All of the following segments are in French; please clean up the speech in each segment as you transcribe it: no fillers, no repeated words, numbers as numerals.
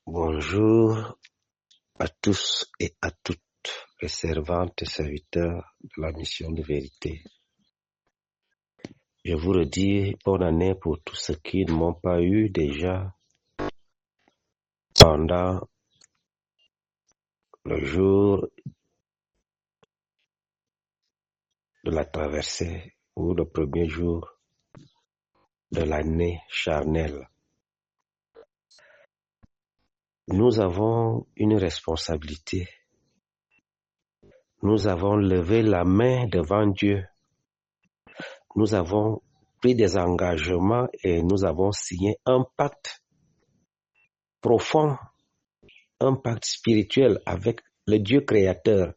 Bonjour à tous et à toutes les servantes et serviteurs de la mission de vérité. Je vous redis bonne année pour tous ceux qui ne m'ont pas eu déjà pendant le jour de la traversée ou le premier jour de l'année charnelle. Nous avons une responsabilité. Nous avons levé la main devant Dieu. Nous avons pris des engagements et nous avons signé un pacte profond, un pacte spirituel avec le Dieu créateur,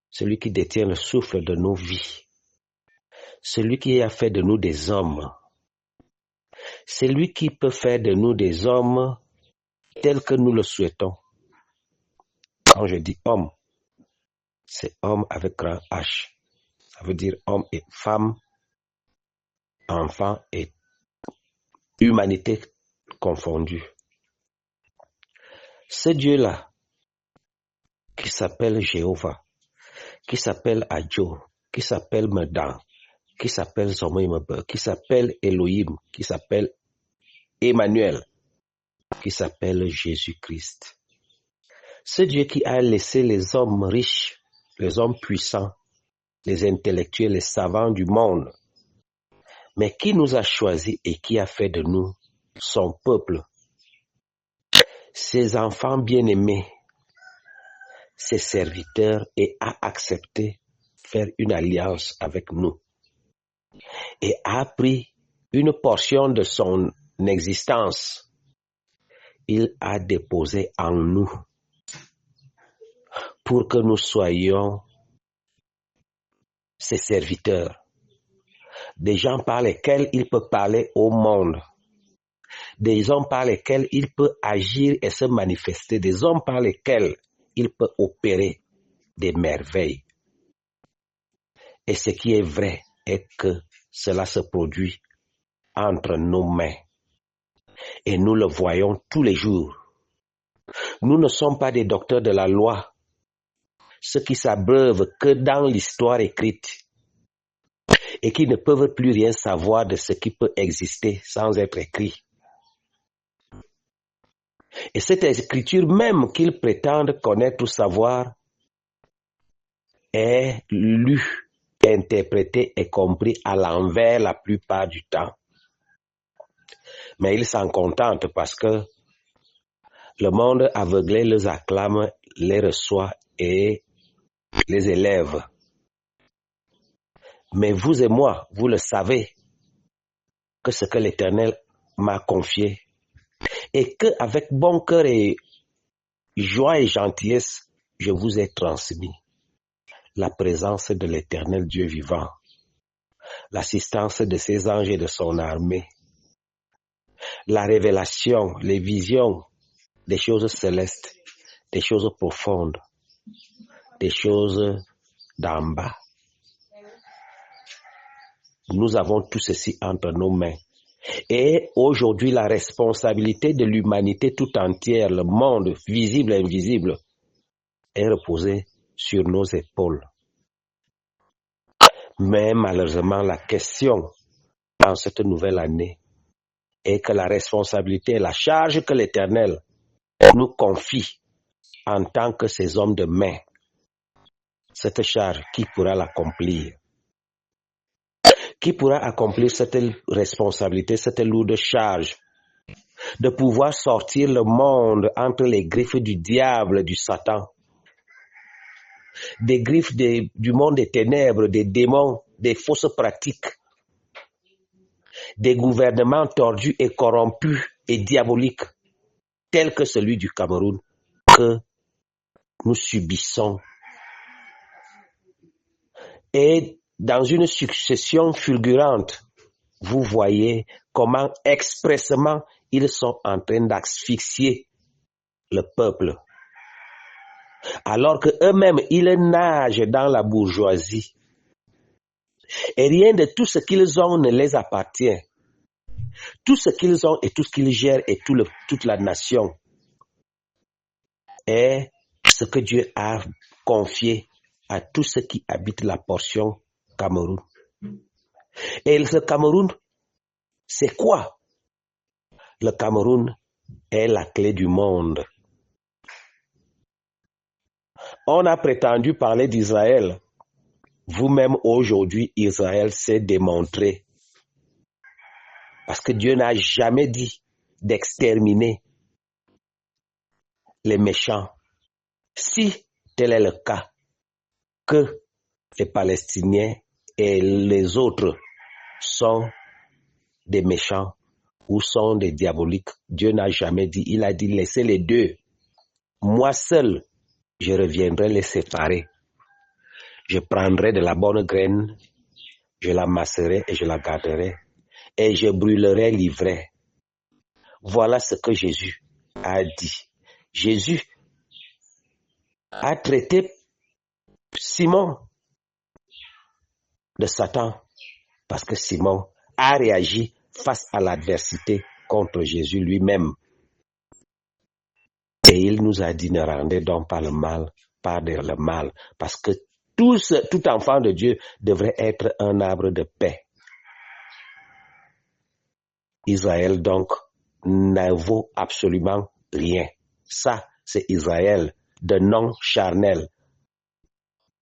celui qui détient le souffle de nos vies, celui qui a fait de nous des hommes, celui qui peut faire de nous des hommes tels que nous le souhaitons. Quand je dis homme, c'est homme avec grand H. Ça veut dire homme et femme, enfant et humanité confondue. Ce Dieu-là, qui s'appelle Jéhovah, qui s'appelle Adjo, qui s'appelle Medan, qui s'appelle Zomoïmebe, qui s'appelle Elohim, qui s'appelle Emmanuel, qui s'appelle Jésus-Christ. Ce Dieu qui a laissé les hommes riches, les hommes puissants, les intellectuels, les savants du monde, mais qui nous a choisis et qui a fait de nous son peuple, ses enfants bien-aimés, ses serviteurs, et a accepté faire une alliance avec nous et a pris une portion de son existence. Il a déposé en nous pour que nous soyons ses serviteurs, des gens par lesquels il peut parler au monde, des hommes par lesquels il peut agir et se manifester, des hommes par lesquels il peut opérer des merveilles. Et ce qui est vrai est que cela se produit entre nos mains. Et nous le voyons tous les jours. Nous ne sommes pas des docteurs de la loi, ceux qui s'abreuvent que dans l'histoire écrite et qui ne peuvent plus rien savoir de ce qui peut exister sans être écrit. Et cette écriture même qu'ils prétendent connaître ou savoir est lue, interprétée et comprise à l'envers la plupart du temps. Mais ils s'en contentent parce que le monde aveuglé les acclame, les reçoit et les élève. Mais vous et moi, vous le savez, que ce que l'Éternel m'a confié, et qu'avec bon cœur et joie et gentillesse, je vous ai transmis la présence de l'Éternel Dieu vivant, l'assistance de ses anges et de son armée, la révélation, les visions des choses célestes, des choses profondes, des choses d'en bas. Nous avons tout ceci entre nos mains. Et aujourd'hui, la responsabilité de l'humanité tout entière, le monde visible et invisible, est reposée sur nos épaules. Mais malheureusement, la question en cette nouvelle année est que la responsabilité et la charge que l'Éternel nous confie en tant que ses hommes de main, cette charge, qui pourra l'accomplir? Qui pourra accomplir cette responsabilité, cette lourde charge de pouvoir sortir le monde entre les griffes du diable, du Satan, des griffes du monde des ténèbres, des démons, des fausses pratiques, des gouvernements tordus et corrompus et diaboliques, tels que celui du Cameroun, que nous subissons. Et dans une succession fulgurante, vous voyez comment expressément ils sont en train d'asphyxier le peuple. Alors que eux-mêmes, ils nagent dans la bourgeoisie. Et rien de tout ce qu'ils ont ne les appartient. Tout ce qu'ils ont et tout ce qu'ils gèrent et toute la nation est ce que Dieu a confié à tous ceux qui habitent la portion Cameroun. Et ce Cameroun, c'est quoi? Le Cameroun est la clé du monde. On a prétendu parler d'Israël. Vous-même, aujourd'hui, Israël s'est démontré. Parce que Dieu n'a jamais dit d'exterminer les méchants. Si tel est le cas, que les Palestiniens et les autres sont des méchants ou sont des diaboliques, Dieu n'a jamais dit. Il a dit laissez les deux. Moi seul, je reviendrai les séparer. Je prendrai de la bonne graine, je la masserai et je la garderai. Et je brûlerai l'ivraie. Voilà ce que Jésus a dit. Jésus a traité Simon de Satan parce que Simon a réagi face à l'adversité contre Jésus lui-même. Et il nous a dit ne rendez donc pas le mal par le mal, parce que tout enfant de Dieu devrait être un arbre de paix. Israël donc ne vaut absolument rien. Ça, c'est Israël de nom charnel.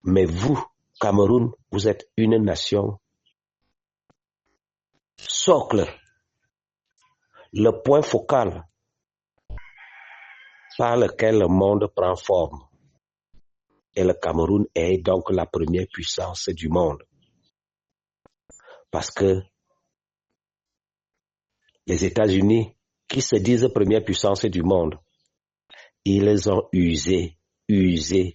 Mais vous, Cameroun, vous êtes une nation socle, le point focal par lequel le monde prend forme. Et le Cameroun est donc la première puissance du monde. Parce que les États-Unis, qui se disent première puissance du monde, ils ont usé du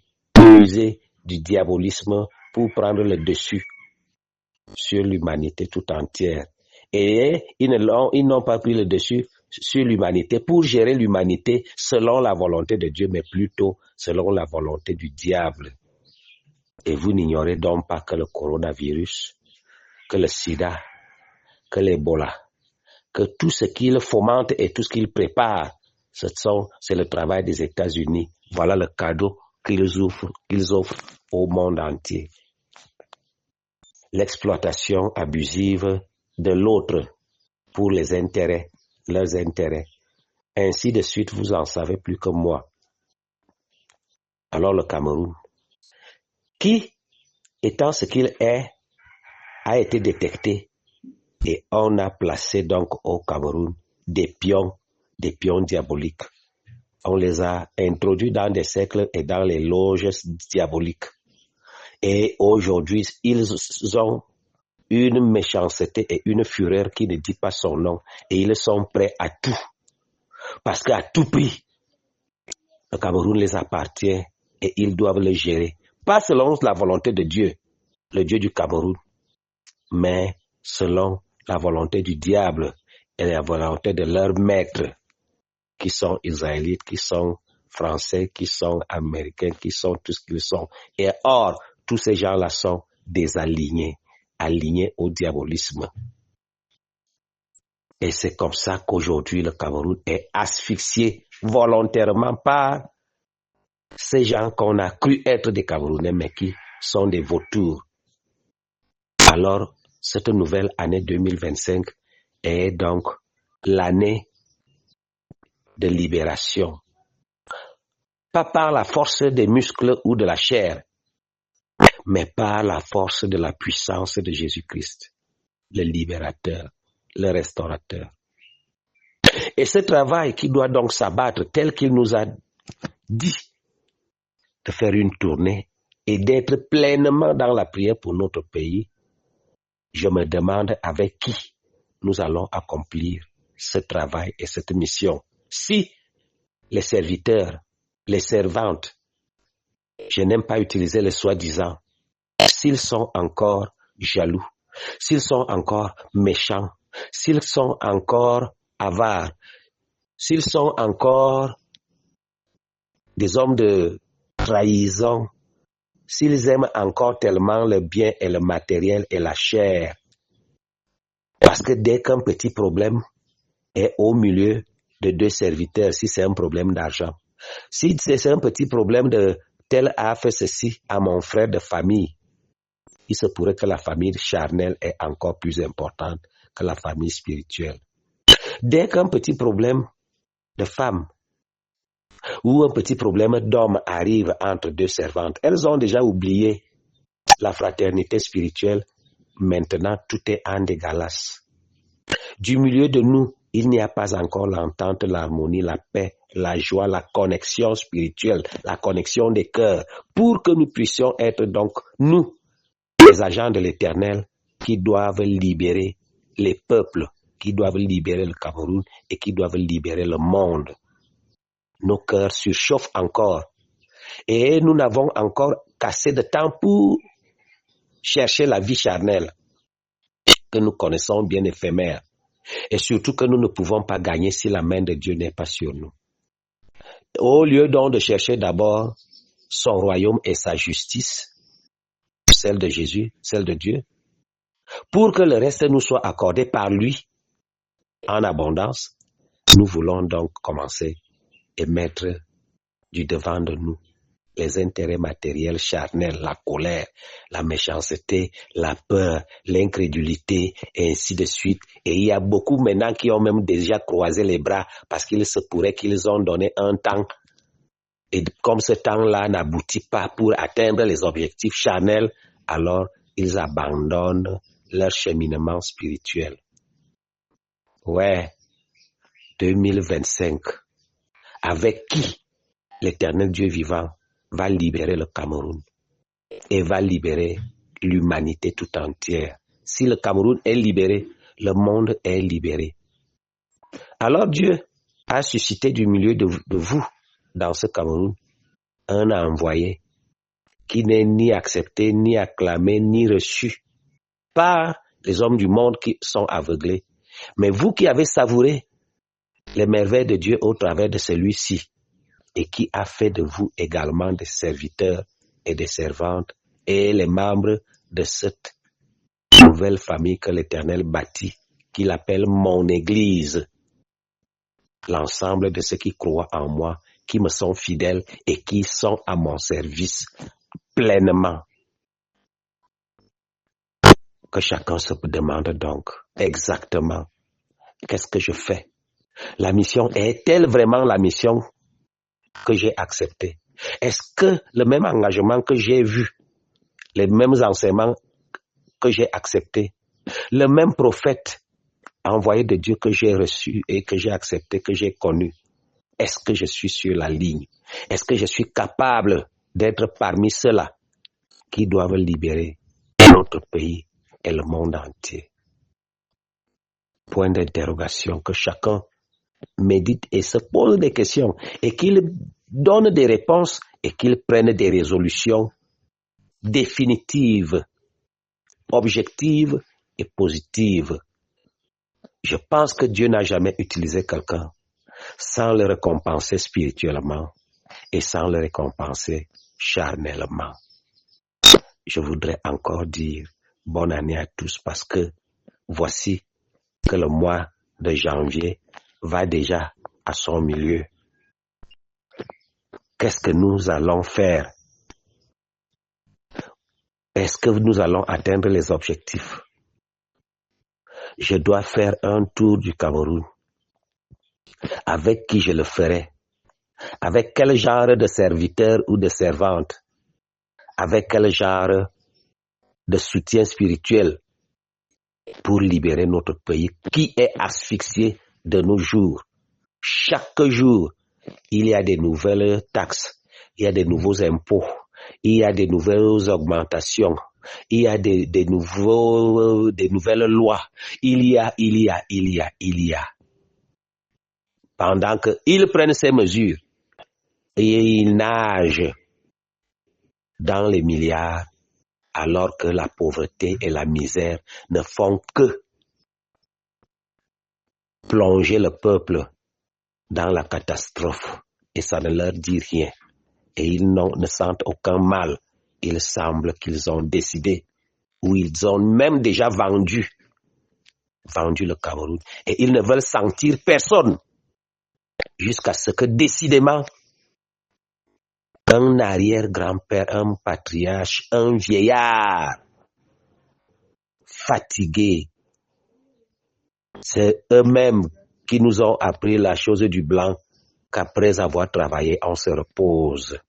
diabolisme pour prendre le dessus sur l'humanité tout entière. Et ils n'ont pas pris le dessus sur l'humanité pour gérer l'humanité selon la volonté de Dieu, mais plutôt selon la volonté du diable. Et vous n'ignorez donc pas que le coronavirus, que le sida, que l'Ebola, que tout ce qu'ils fomentent et tout ce qu'ils préparent, c'est le travail des États-Unis. Voilà le cadeau qu'ils offrent au monde entier. L'exploitation abusive de l'autre pour leurs intérêts. Ainsi de suite, vous en savez plus que moi. Alors le Cameroun, qui, étant ce qu'il est, a été détecté et on a placé donc au Cameroun des pions diaboliques. On les a introduits dans des cercles et dans les loges diaboliques. Et aujourd'hui, ils ont une méchanceté et une fureur qui ne dit pas son nom. Et ils sont prêts à tout. Parce qu'à tout prix, le Cameroun les appartient et ils doivent le gérer. Pas selon la volonté de Dieu, le Dieu du Cameroun, mais selon la volonté du diable et la volonté de leurs maîtres, qui sont israélites, qui sont français, qui sont américains, qui sont tout ce qu'ils sont. Et or, tous ces gens-là sont désalignés, alignés au diabolisme. Et c'est comme ça qu'aujourd'hui le Cameroun est asphyxié volontairement par ces gens qu'on a cru être des Camerounais, mais qui sont des vautours. Alors, cette nouvelle année 2025 est donc l'année de libération. Pas par la force des muscles ou de la chair, mais par la force de la puissance de Jésus-Christ, le libérateur, le restaurateur. Et ce travail qui doit donc s'abattre tel qu'il nous a dit de faire une tournée et d'être pleinement dans la prière pour notre pays, je me demande avec qui nous allons accomplir ce travail et cette mission. Si les serviteurs, les servantes, je n'aime pas utiliser les soi-disant, s'ils sont encore jaloux, s'ils sont encore méchants, s'ils sont encore avares, s'ils sont encore des hommes de trahison, s'ils aiment encore tellement le bien et le matériel et la chair, Parce que dès qu'un petit problème est au milieu de deux serviteurs, si c'est un problème d'argent, si c'est un petit problème de tel a fait ceci à mon frère de famille, il se pourrait que la famille charnelle est encore plus importante que la famille spirituelle. Dès qu'un petit problème de femme ou un petit problème d'homme arrive entre deux servantes, elles ont déjà oublié la fraternité spirituelle. Maintenant, tout est en dégueulasse. Du milieu de nous, il n'y a pas encore l'entente, l'harmonie, la paix, la joie, la connexion spirituelle, la connexion des cœurs, pour que nous puissions être donc, nous, les agents de l'Éternel, qui doivent libérer les peuples, qui doivent libérer le Cameroun et qui doivent libérer le monde. Nos cœurs surchauffent encore et nous n'avons encore qu'assez de temps pour chercher la vie charnelle que nous connaissons bien éphémère et surtout que nous ne pouvons pas gagner si la main de Dieu n'est pas sur nous. Au lieu donc de chercher d'abord son royaume et sa justice, celle de Jésus, celle de Dieu, pour que le reste nous soit accordé par lui en abondance, nous voulons donc commencer et mettre du devant de nous les intérêts matériels charnels, la colère, la méchanceté, la peur, l'incrédulité, et ainsi de suite. Et il y a beaucoup maintenant qui ont même déjà croisé les bras parce qu'il se pourrait qu'ils ont donné un temps. Et comme ce temps-là n'aboutit pas pour atteindre les objectifs charnels, alors ils abandonnent leur cheminement spirituel. Ouais, 2025. Avec qui l'Éternel Dieu vivant va libérer le Cameroun et va libérer l'humanité tout entière. Si le Cameroun est libéré, le monde est libéré. Alors Dieu a suscité du milieu de vous, dans ce Cameroun, un envoyé qui n'est ni accepté, ni acclamé, ni reçu par les hommes du monde qui sont aveuglés. Mais vous qui avez savouré les merveilles de Dieu au travers de celui-ci, et qui a fait de vous également des serviteurs et des servantes et les membres de cette nouvelle famille que l'Éternel bâtit, qu'il appelle mon Église. L'ensemble de ceux qui croient en moi, qui me sont fidèles et qui sont à mon service pleinement. Que chacun se demande donc exactement qu'est-ce que je fais. La mission est-elle vraiment la mission que j'ai acceptée? Est-ce que le même engagement que j'ai vu, les mêmes enseignements que j'ai acceptés, le même prophète envoyé de Dieu que j'ai reçu et que j'ai accepté, que j'ai connu, est-ce que je suis sur la ligne? Est-ce que je suis capable d'être parmi ceux-là qui doivent libérer notre pays et le monde entier? Point d'interrogation, que chacun médite et se pose des questions et qu'il donne des réponses et qu'il prenne des résolutions définitives, objectives et positives. Je pense que Dieu n'a jamais utilisé quelqu'un sans le récompenser spirituellement et sans le récompenser charnellement. Je voudrais encore dire bonne année à tous parce que voici que le mois de janvier va déjà à son milieu. Qu'est-ce que nous allons faire? Est-ce que nous allons atteindre les objectifs? Je dois faire un tour du Cameroun. Avec qui je le ferai? Avec quel genre de serviteur ou de servante? Avec quel genre de soutien spirituel pour libérer notre pays qui est asphyxié de nos jours? Chaque jour, il y a des nouvelles taxes, il y a des nouveaux impôts, il y a des nouvelles augmentations, il y a des nouvelles lois, il y a. Pendant qu'ils prennent ces mesures et ils nagent dans les milliards, alors que la pauvreté et la misère ne font que plonger le peuple dans la catastrophe et ça ne leur dit rien. Et ils ne sentent aucun mal. Il semble qu'ils ont décidé ou ils ont même déjà vendu vendu le Cameroun et ils ne veulent sentir personne jusqu'à ce que décidément un arrière-grand-père, un patriarche, un vieillard fatigué, c'est eux-mêmes qui nous ont appris la chose du blanc, qu'après avoir travaillé, on se repose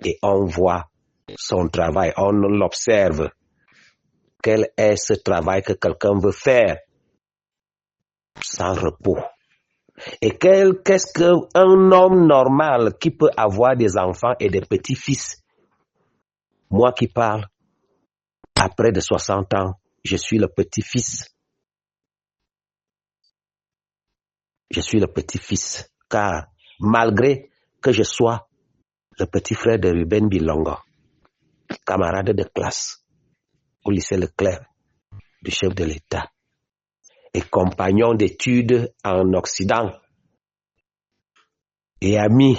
et on voit son travail, on l'observe. Quel est ce travail que quelqu'un veut faire sans repos? Et qu'est-ce qu'un homme normal qui peut avoir des enfants et des petits-fils? Moi qui parle, à près de 60 ans, je suis le petit-fils. Je suis le petit-fils, car malgré que je sois le petit frère de Ruben Bilongo, camarade de classe au lycée Leclerc du chef de l'État et compagnon d'études en Occident et ami,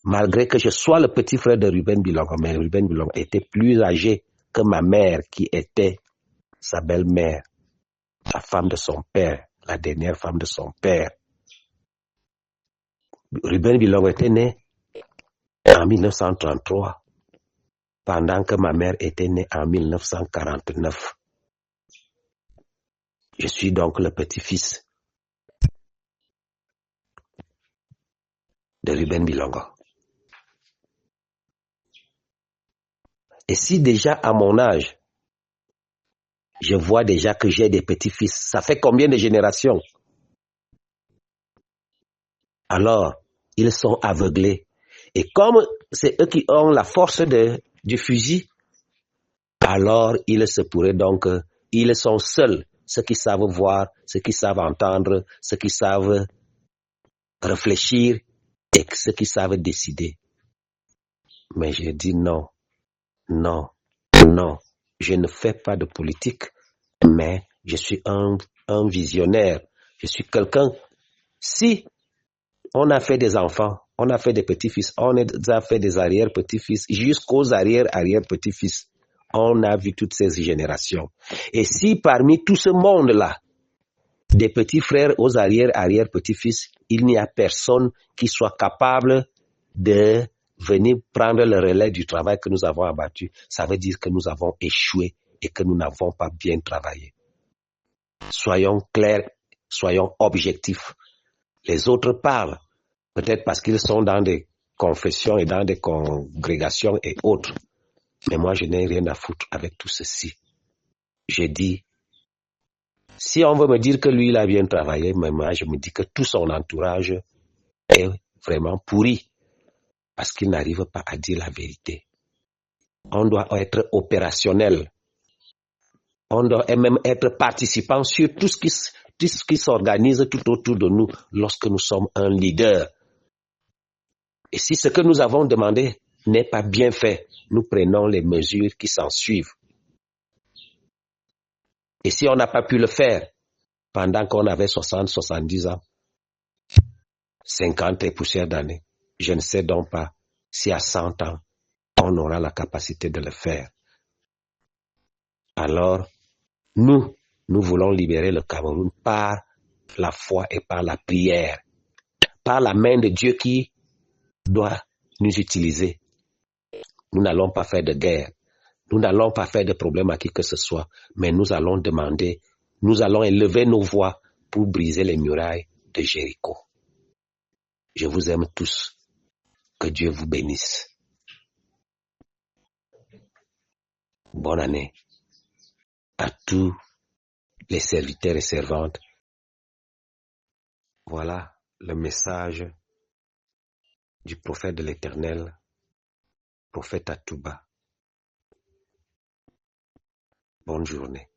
malgré que je sois le petit frère de Ruben Bilongo, mais Ruben Bilongo était plus âgé que ma mère qui était sa belle-mère, la femme de son père, la dernière femme de son père. Ruben Bilongo était né en 1933, pendant que ma mère était née en 1949. Je suis donc le petit-fils de Ruben Bilongo. Et si déjà à mon âge, je vois déjà que j'ai des petits-fils, ça fait combien de générations? Alors, ils sont aveuglés. Et comme c'est eux qui ont la force du fusil, alors il se pourrait donc, ils sont seuls, ceux qui savent voir, ceux qui savent entendre, ceux qui savent réfléchir et ceux qui savent décider. Mais je dis non, non, non. Je ne fais pas de politique, mais je suis un visionnaire. Je suis quelqu'un, si on a fait des enfants, on a fait des petits-fils, on a fait des arrière-petits-fils, jusqu'aux arrière-arrière-petits-fils. On a vu toutes ces générations. Et si parmi tout ce monde-là, des petits frères aux arrière-arrière-petits-fils, il n'y a personne qui soit capable de venir prendre le relais du travail que nous avons abattu, ça veut dire que nous avons échoué et que nous n'avons pas bien travaillé. Soyons clairs, soyons objectifs. Les autres parlent, peut-être parce qu'ils sont dans des confessions et dans des congrégations et autres. Mais moi, je n'ai rien à foutre avec tout ceci. J'ai dit, si on veut me dire que lui, il a bien travaillé, mais moi, je me dis que tout son entourage est vraiment pourri parce qu'il n'arrive pas à dire la vérité. On doit être opérationnel. On doit même être participant sur tout ce qui s'organise tout autour de nous lorsque nous sommes un leader. Et si ce que nous avons demandé n'est pas bien fait, nous prenons les mesures qui s'en suivent. Et si on n'a pas pu le faire pendant qu'on avait 60, 70 ans, 50 et poussières d'années, je ne sais donc pas si à 100 ans, on aura la capacité de le faire. Alors, nous voulons libérer le Cameroun par la foi et par la prière, par la main de Dieu qui doit nous utiliser. Nous n'allons pas faire de guerre, nous n'allons pas faire de problème à qui que ce soit, mais nous allons demander, nous allons élever nos voix pour briser les murailles de Jéricho. Je vous aime tous. Que Dieu vous bénisse. Bonne année à tous les serviteurs et servantes. Voilà le message du prophète de l'Éternel, prophète Atouba. Bonne journée.